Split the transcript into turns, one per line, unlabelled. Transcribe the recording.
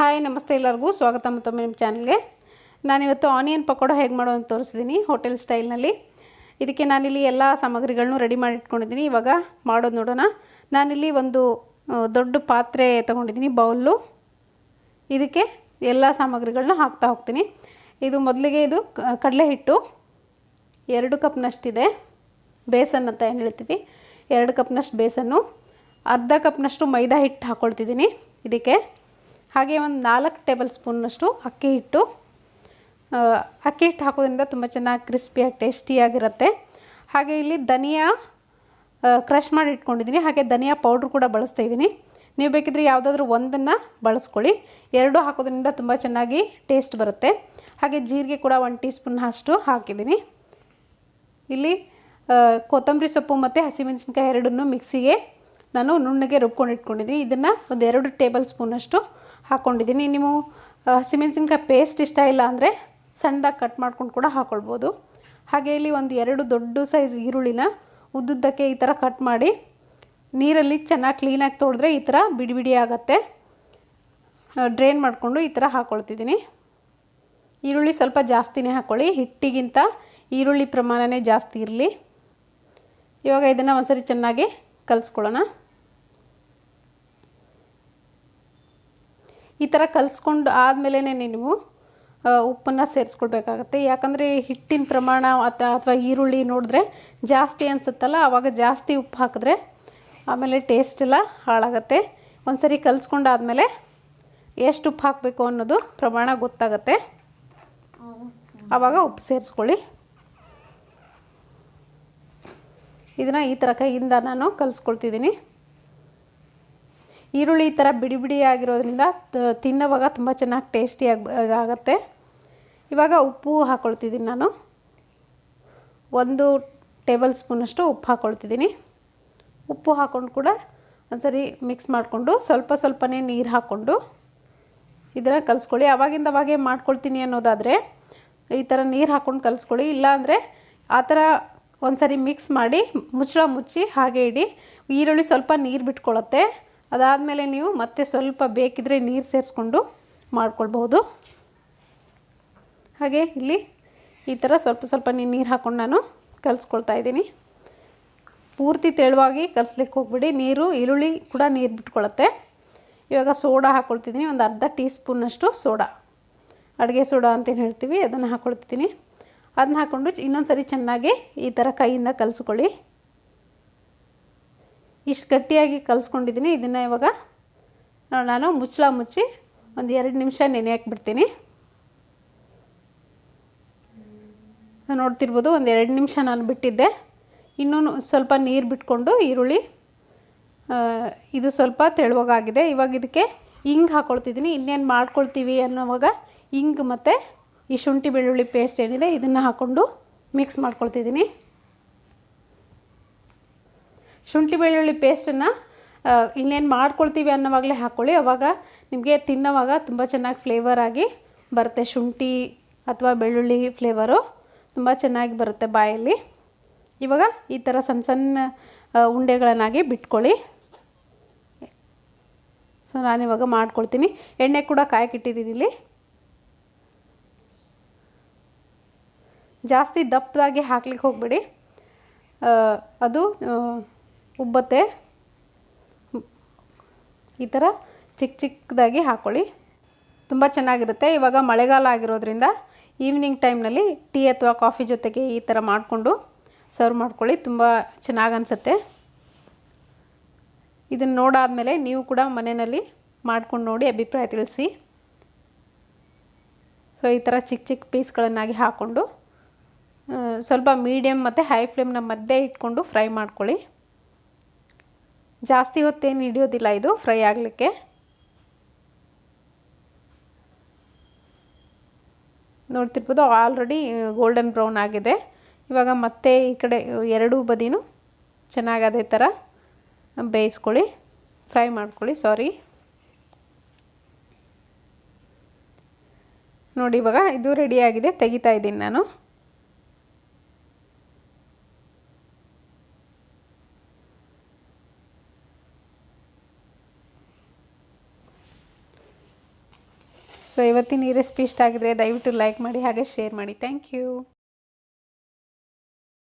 Hi ನಮಸ್ತೆ ಎಲ್ಲರಿಗೂ ಸ್ವಾಗತ ಮತ್ತೊಮ್ಮೆ ನಿಮ್ಮ ಚಾನಲ್ಗೆ. ನಾನಿವತ್ತು ಆನಿಯನ್ ಪಕೋಡ ಹೇಗೆ ಮಾಡೋದು ಅಂತ ತೋರಿಸ್ತೀನಿ ಹೋಟೆಲ್ ಸ್ಟೈಲ್ನಲ್ಲಿ. ಇದಕ್ಕೆ ನಾನಿಲ್ಲಿ ಎಲ್ಲ ಸಾಮಗ್ರಿಗಳನ್ನು ರೆಡಿ ಮಾಡಿ ಇಟ್ಕೊಂಡಿದ್ದೀನಿ. ಇವಾಗ ಮಾಡೋದು ನೋಡೋಣ. ನಾನಿಲ್ಲಿ ಒಂದು ದೊಡ್ಡ ಪಾತ್ರೆ ತೊಗೊಂಡಿದ್ದೀನಿ, ಬೌಲು. ಇದಕ್ಕೆ ಎಲ್ಲ ಸಾಮಗ್ರಿಗಳನ್ನ ಹಾಕ್ತಾ ಹೋಗ್ತೀನಿ. ಇದು ಮೊದಲಿಗೆ ಇದು ಕಡಲೆ ಹಿಟ್ಟು 2 ಕಪ್ನಷ್ಟಿದೆ. ಬೇಸನ್ ಅಂತ ಏನು ಹೇಳ್ತೀವಿ, 2 ಕಪ್ನಷ್ಟು ಬೇಸನ್ನು, ಅರ್ಧ ಕಪ್ನಷ್ಟು ಮೈದಾ ಹಿಟ್ಟು ಹಾಕ್ಕೊಳ್ತಿದ್ದೀನಿ ಇದಕ್ಕೆ. ಹಾಗೆ ಒಂದು 4 ಟೇಬಲ್ ಸ್ಪೂನ್ನಷ್ಟು ಅಕ್ಕಿ ಹಿಟ್ಟು. ಅಕ್ಕಿ ಹಿಟ್ಟು ಹಾಕೋದ್ರಿಂದ ತುಂಬ ಚೆನ್ನಾಗಿ ಕ್ರಿಸ್ಪಿಯಾಗಿ ಟೇಸ್ಟಿಯಾಗಿರುತ್ತೆ. ಹಾಗೆ ಇಲ್ಲಿ ಧನಿಯಾ ಕ್ರಷ್ ಮಾಡಿ ಇಟ್ಕೊಂಡಿದ್ದೀನಿ. ಹಾಗೆ ಧನಿಯಾ ಪೌಡ್ರ್ ಕೂಡ ಬಳಸ್ತಾ ಇದ್ದೀನಿ. ನೀವು ಬೇಕಿದ್ರೆ ಯಾವುದಾದ್ರೂ ಒಂದನ್ನು ಬಳಸ್ಕೊಳ್ಳಿ. 2 ಹಾಕೋದ್ರಿಂದ ತುಂಬ ಚೆನ್ನಾಗಿ ಟೇಸ್ಟ್ ಬರುತ್ತೆ. ಹಾಗೆ ಜೀರಿಗೆ ಕೂಡ 1 ಟೀ ಸ್ಪೂನ್ ಅಷ್ಟು ಹಾಕಿದ್ದೀನಿ. ಇಲ್ಲಿ ಕೊತ್ತಂಬರಿ ಸೊಪ್ಪು ಮತ್ತು ಹಸಿಮೆಣಸಿನ್ಕಾಯಿ ಎರಡನ್ನೂ ಮಿಕ್ಸಿಗೆ ನಾನು ನುಣ್ಣಗೆ ರುಬ್ಕೊಂಡು ಇಟ್ಕೊಂಡಿದ್ದೀನಿ. ಇದನ್ನು ಒಂದು 2 ಟೇಬಲ್ ಸ್ಪೂನಷ್ಟು ಹಾಕ್ಕೊಂಡಿದ್ದೀನಿ. ನೀವು ಹಸಿಮೆಣಸಿನ್ಕಾಯಿ ಪೇಸ್ಟ್ ಇಷ್ಟ ಇಲ್ಲ ಅಂದರೆ ಸಣ್ಣದಾಗಿ ಕಟ್ ಮಾಡ್ಕೊಂಡು ಕೂಡ ಹಾಕ್ಕೊಳ್ಬೋದು. ಹಾಗೆ ಇಲ್ಲಿ ಒಂದು 2 ದೊಡ್ಡ ಸೈಜ್ ಈರುಳ್ಳಿನ ಉದ್ದುದ್ದಕ್ಕೆ ಈ ಥರ ಕಟ್ ಮಾಡಿ ನೀರಲ್ಲಿ ಚೆನ್ನಾಗಿ ಕ್ಲೀನಾಗಿ ತೊಳೆದ್ರೆ ಈ ಥರ ಬಿಡಿ ಬಿಡಿ ಆಗುತ್ತೆ. ಡ್ರೈನ್ ಮಾಡಿಕೊಂಡು ಈ ಥರ ಹಾಕ್ಕೊಳ್ತಿದ್ದೀನಿ. ಈರುಳ್ಳಿ ಸ್ವಲ್ಪ ಜಾಸ್ತಿನೇ ಹಾಕ್ಕೊಳ್ಳಿ, ಹಿಟ್ಟಿಗಿಂತ ಈರುಳ್ಳಿ ಪ್ರಮಾಣನೇ ಜಾಸ್ತಿ ಇರಲಿ. ಇವಾಗ ಇದನ್ನು ಒಂದ್ಸರಿ ಚೆನ್ನಾಗಿ ಕಲಿಸ್ಕೊಳ್ಳೋಣ. ಈ ಥರ ಕಲಿಸ್ಕೊಂಡು ಆದಮೇಲೆ ನೀವು ಉಪ್ಪನ್ನು ಸೇರಿಸ್ಕೊಳ್ಬೇಕಾಗತ್ತೆ. ಯಾಕಂದರೆ ಹಿಟ್ಟಿನ ಪ್ರಮಾಣ ಅಥವಾ ಈರುಳ್ಳಿ ನೋಡಿದ್ರೆ ಜಾಸ್ತಿ ಅನಿಸುತ್ತಲ್ಲ, ಆವಾಗ ಜಾಸ್ತಿ ಉಪ್ಪು ಹಾಕಿದ್ರೆ ಆಮೇಲೆ ಟೇಸ್ಟ್ ಎಲ್ಲ ಹಾಳಾಗತ್ತೆ. ಒಂದ್ಸರಿ ಕಲಿಸ್ಕೊಂಡಾದಮೇಲೆ ಎಷ್ಟು ಉಪ್ಪು ಹಾಕಬೇಕು ಅನ್ನೋದು ಪ್ರಮಾಣ ಗೊತ್ತಾಗತ್ತೆ. ಆವಾಗ ಉಪ್ಪು ಸೇರಿಸ್ಕೊಳ್ಳಿ. ಇದನ್ನು ಈ ಥರ ಕೈಯಿಂದ ನಾನು ಕಲಿಸ್ಕೊಳ್ತಿದ್ದೀನಿ. ಈರುಳ್ಳಿ ಈ ಥರ ಬಿಡಿ ಬಿಡಿ ಆಗಿರೋದ್ರಿಂದ ತಿನ್ನೋವಾಗ ತುಂಬ ಚೆನ್ನಾಗಿ ಟೇಸ್ಟಿಯಾಗಿ ಆಗುತ್ತೆ. ಇವಾಗ ಉಪ್ಪು ಹಾಕ್ಕೊಳ್ತಿದ್ದೀನಿ. ನಾನು 1 ಟೇಬಲ್ ಸ್ಪೂನಷ್ಟು ಉಪ್ಪು ಹಾಕ್ಕೊಳ್ತಿದ್ದೀನಿ. ಉಪ್ಪು ಹಾಕ್ಕೊಂಡು ಕೂಡ ಒಂದ್ಸರಿ ಮಿಕ್ಸ್ ಮಾಡಿಕೊಂಡು ಸ್ವಲ್ಪ ಸ್ವಲ್ಪನೇ ನೀರು ಹಾಕ್ಕೊಂಡು ಇದನ್ನು ಕಲಿಸ್ಕೊಳ್ಳಿ. ಅವಾಗಿಂದವಾಗೇ ಮಾಡ್ಕೊಳ್ತೀನಿ ಅನ್ನೋದಾದರೆ ಈ ಥರ ನೀರು ಹಾಕ್ಕೊಂಡು ಕಲಿಸ್ಕೊಳ್ಳಿ. ಇಲ್ಲಾಂದರೆ ಆ ಥರ ಒಂದ್ಸರಿ ಮಿಕ್ಸ್ ಮಾಡಿ ಮುಚ್ಚಳ ಮುಚ್ಚಿ ಹಾಗೆ ಇಡಿ. ಈರುಳ್ಳಿ ಸ್ವಲ್ಪ ನೀರು ಬಿಟ್ಕೊಳ್ಳುತ್ತೆ. ಅದಾದಮೇಲೆ ನೀವು ಮತ್ತೆ ಸ್ವಲ್ಪ ಬೇಕಿದ್ರೆ ನೀರು ಸೇರಿಸ್ಕೊಂಡು ಮಾಡ್ಕೊಳ್ಬಹುದು. ಹಾಗೆ ಇಲ್ಲಿ ಈ ಥರ ಸ್ವಲ್ಪ ಸ್ವಲ್ಪ ನೀರು ಹಾಕ್ಕೊಂಡು ನಾನು ಕಲಿಸ್ಕೊಳ್ತಾ ಇದ್ದೀನಿ. ಪೂರ್ತಿ ತೆಳುವಾಗಿ ಕಲಿಸ್ಲಿಕ್ಕೆ ಹೋಗ್ಬಿಡಿ, ಈರುಳ್ಳಿ ಕೂಡ ನೀರು ಬಿಟ್ಕೊಳ್ಳುತ್ತೆ. ಇವಾಗ ಸೋಡಾ ಹಾಕ್ಕೊಳ್ತಿದ್ದೀನಿ, ಒಂದು ಅರ್ಧ ಟೀ ಸ್ಪೂನಷ್ಟು ಸೋಡಾ, ಅಡುಗೆ ಸೋಡಾ ಅಂತೇನು ಹೇಳ್ತೀವಿ, ಅದನ್ನು ಹಾಕ್ಕೊಳ್ತಿದ್ದೀನಿ. ಅದನ್ನ ಹಾಕ್ಕೊಂಡು ಇನ್ನೊಂದು ಸರಿ ಚೆನ್ನಾಗಿ ಈ ಥರ ಕೈಯಿಂದ ಕಲಿಸ್ಕೊಳ್ಳಿ. ಇಷ್ಟು ಗಟ್ಟಿಯಾಗಿ ಕಲಿಸ್ಕೊಂಡಿದ್ದೀನಿ. ಇದನ್ನು ಇವಾಗ ನಾನು ಮುಚ್ಚಳ ಮುಚ್ಚಿ ಒಂದು 2 ನಿಮಿಷ ನೆನೆಯಕ್ಕೆ ಬಿಡ್ತೀನಿ. ನೋಡ್ತಿರ್ಬೋದು, ಒಂದು 2 ನಿಮಿಷ ನಾನು ಬಿಟ್ಟಿದ್ದೆ. ಇನ್ನೂ ಸ್ವಲ್ಪ ನೀರು ಬಿಟ್ಕೊಂಡು ಈರುಳ್ಳಿ ಇದು ಸ್ವಲ್ಪ ತೆಳುವಾಗಿದೆ. ಇವಾಗ ಇದಕ್ಕೆ ಹಿಂಗೆ ಹಾಕ್ಕೊಳ್ತಿದ್ದೀನಿ. ಇನ್ನೇನು ಮಾಡ್ಕೊಳ್ತೀವಿ ಅನ್ನೋವಾಗ ಹಿಂಗೆ ಮತ್ತು ಈ ಶುಂಠಿ ಬೆಳ್ಳುಳ್ಳಿ ಪೇಸ್ಟ್ ಏನಿದೆ ಇದನ್ನು ಹಾಕ್ಕೊಂಡು ಮಿಕ್ಸ್ ಮಾಡ್ಕೊಳ್ತಿದ್ದೀನಿ. ಶುಂಠಿ ಬೆಳ್ಳುಳ್ಳಿ ಪೇಸ್ಟನ್ನು ಇನ್ನೇನು ಮಾಡ್ಕೊಳ್ತೀವಿ ಅನ್ನೋವಾಗಲೇ ಹಾಕ್ಕೊಳ್ಳಿ. ಆವಾಗ ನಿಮಗೆ ತಿನ್ನೋವಾಗ ತುಂಬ ಚೆನ್ನಾಗಿ ಫ್ಲೇವರ್ ಆಗಿ ಬರುತ್ತೆ. ಶುಂಠಿ ಅಥವಾ ಬೆಳ್ಳುಳ್ಳಿ ಫ್ಲೇವರು ತುಂಬ ಚೆನ್ನಾಗಿ ಬರುತ್ತೆ ಬಾಯಲ್ಲಿ. ಇವಾಗ ಈ ಥರ ಸಣ್ಣ ಸಣ್ಣ ಉಂಡೆಗಳನ್ನಾಗಿ ಬಿಟ್ಕೊಳ್ಳಿ. ಸೊ ನಾನಿವಾಗ ಮಾಡ್ಕೊಳ್ತೀನಿ. ಎಣ್ಣೆ ಕೂಡ ಕಾಯಕ್ಕಿಟ್ಟಿದ್ದೀನಿ ಇಲ್ಲಿ. ಜಾಸ್ತಿ ದಪ್ಪದಾಗಿ ಹಾಕ್ಲಿಕ್ಕೆ ಹೋಗಬೇಡಿ, ಅದು ಉಬ್ಬತ್ತೆ. ಈ ಥರ ಚಿಕ್ಕ ಚಿಕ್ಕದಾಗಿ ಹಾಕ್ಕೊಳ್ಳಿ, ತುಂಬ ಚೆನ್ನಾಗಿರುತ್ತೆ. ಇವಾಗ ಮಳೆಗಾಲ ಆಗಿರೋದ್ರಿಂದ ಈವ್ನಿಂಗ್ ಟೈಮ್ನಲ್ಲಿ ಟೀ ಅಥವಾ ಕಾಫಿ ಜೊತೆಗೆ ಈ ಥರ ಮಾಡಿಕೊಂಡು ಸರ್ವ್ ಮಾಡ್ಕೊಳ್ಳಿ, ತುಂಬ ಚೆನ್ನಾಗಿ ಅನಿಸುತ್ತೆ. ಇದನ್ನು ನೋಡಾದಮೇಲೆ ನೀವು ಕೂಡ ಮನೆಯಲ್ಲಿ ಮಾಡ್ಕೊಂಡು ನೋಡಿ ಅಭಿಪ್ರಾಯ ತಿಳಿಸಿ. ಸೊ ಈ ಥರ ಚಿಕ್ಕ ಚಿಕ್ಕ ಪೀಸ್ಗಳನ್ನಾಗಿ ಹಾಕ್ಕೊಂಡು ಸ್ವಲ್ಪ ಮೀಡಿಯಮ್ ಮತ್ತು ಹೈ ಫ್ಲೇಮ್ನ ಮಧ್ಯೆ ಇಟ್ಕೊಂಡು ಫ್ರೈ ಮಾಡ್ಕೊಳ್ಳಿ. ಜಾಸ್ತಿ ಹೊತ್ತೇನು ಹಿಡಿಯೋದಿಲ್ಲ ಇದು ಫ್ರೈ ಆಗಲಿಕ್ಕೆ. ನೋಡ್ತಿರ್ಬೋದು, ಆಲ್ರೆಡಿ ಗೋಲ್ಡನ್ ಬ್ರೌನ್ ಆಗಿದೆ. ಇವಾಗ ಮತ್ತೆ ಈ ಕಡೆ 2 ಬದಿನೂ ಚೆನ್ನಾಗಿ ಅದೇ ಥರ ಬೇಯಿಸ್ಕೊಳ್ಳಿ, ಫ್ರೈ ಮಾಡ್ಕೊಳ್ಳಿ. ನೋಡಿ ಇವಾಗ ಇದು ರೆಡಿಯಾಗಿದೆ, ತೆಗಿತಾ ಇದ್ದೀನಿ ನಾನು. ಸೊ ಇವತ್ತಿನ ಈ ರೆಸಿಪಿ ಇಷ್ಟ ಆಗಿದ್ರೆ ದಯವಿಟ್ಟು ಲೈಕ್ ಮಾಡಿ ಹಾಗೆ ಶೇರ್ ಮಾಡಿ. Thank you.